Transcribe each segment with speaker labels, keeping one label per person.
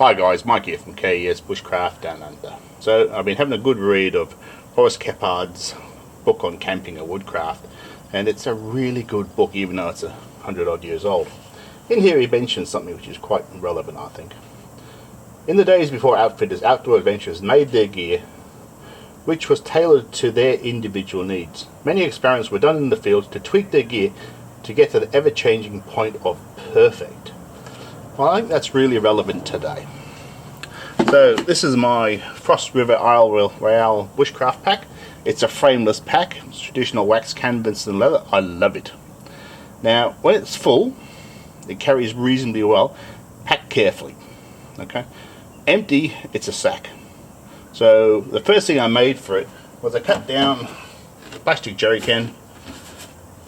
Speaker 1: Hi guys, Mike here from KES Bushcraft Down Under. So I've been having a good read of Horace Kephard's book on camping and woodcraft, and it's a really good book even though it's 100 odd years old. In here he mentions something which is quite relevant, I think. In the days before outfitters, outdoor adventurers made their gear which was tailored to their individual needs. Many experiments were done in the field to tweak their gear to get to the ever-changing point of perfect. Well, I think that's really relevant today. So this is my Frost River Isle Royale Bushcraft pack. It's a frameless pack. It's traditional wax canvas and leather. I love it. Now, when it's full, it carries reasonably well. Pack carefully. Okay. Empty, it's a sack. So the first thing I made for it was I cut down a plastic jerry can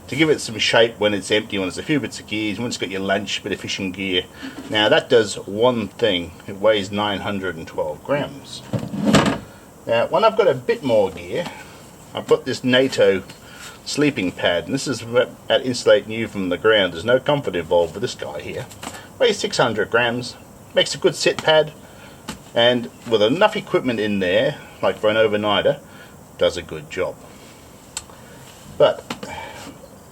Speaker 1: to give it some shape when it's empty, when it's a few bits of gears, when it's got your lunch, bit of fishing gear. Now that does one thing, it weighs 912 grams. Now when I've got a bit more gear, I've got this NATO sleeping pad, and this is at insulating you from the ground. There's no comfort involved with this guy here. Weighs 600 grams, makes a good sit pad, and with enough equipment in there, like for an overnighter, does a good job. But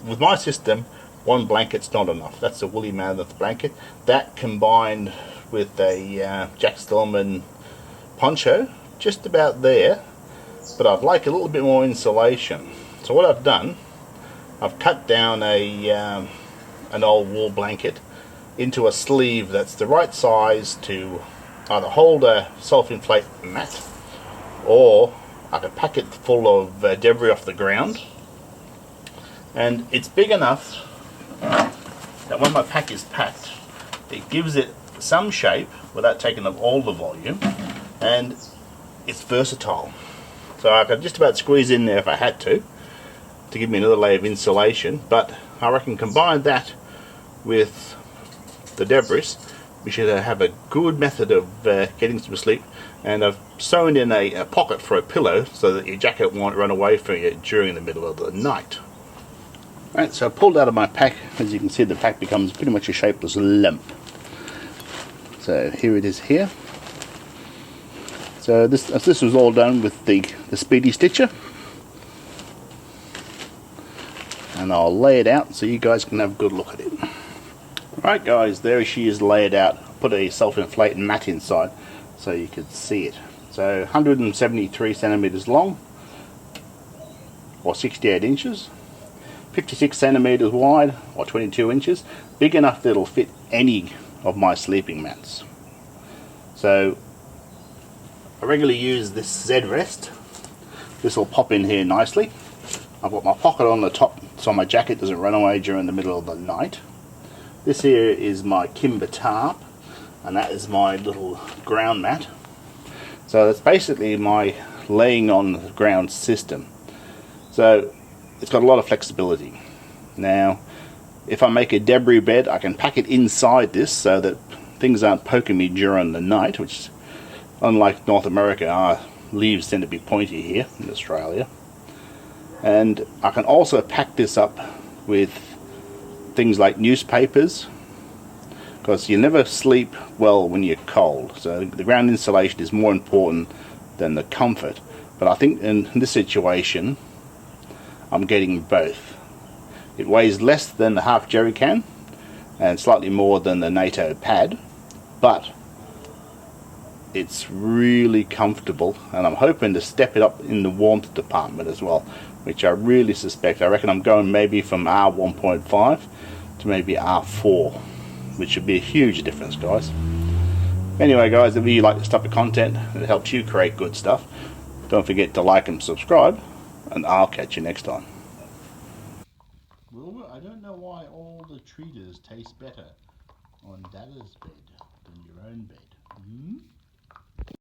Speaker 1: with my system, one blanket's not enough. That's a woolly mammoth blanket. That combined with a Jack Stillman poncho, just about there. But I'd like a little bit more insulation. So what I've done, I've cut down an old wool blanket into a sleeve that's the right size to either hold a self-inflate mat, or I could pack it full of debris off the ground. And it's big enough that when my pack is packed, it gives it some shape without taking up all the volume, and it's versatile. So I could just about squeeze in there if I had to give me another layer of insulation. But I reckon combine that with the debris, we should have a good method of getting some sleep. And I've sewn in a pocket for a pillow so that your jacket won't run away from you during the middle of the night. Right, so I pulled out of my pack. As you can see, the pack becomes pretty much a shapeless lump. So here it is here. So this was all done with the Speedy Stitcher. And I'll lay it out so you guys can have a good look at it. Right guys, there she is laid out. Put a self-inflating mat inside so you could see it. So 173 centimeters long, or 68 inches. 56 centimeters wide, or 22 inches. Big enough that it'll fit any of my sleeping mats. So I regularly use this Z rest. This will pop in here nicely. I've got my pocket on the top so my jacket doesn't run away during the middle of the night. This here is my Kimber tarp, and that is my little ground mat. So that's basically my laying on the ground system. So it's got a lot of flexibility. Now, if I make a debris bed, I can pack it inside this so that things aren't poking me during the night, which, unlike North America, our leaves tend to be pointy here in Australia. And I can also pack this up with things like newspapers, because you never sleep well when you're cold. So the ground insulation is more important than the comfort. But I think in this situation, I'm getting both. It weighs less than the half jerry can and slightly more than the NATO pad, but it's really comfortable, and I'm hoping to step it up in the warmth department as well, which I really suspect. I reckon I'm going maybe from R1.5 to maybe R4, which would be a huge difference, guys. Anyway guys, if you like this type of content that helps you create good stuff, don't forget to like and subscribe, and I'll catch you next time. Wilbur, I don't know why all the treaters taste better on Dada's bed than your own bed.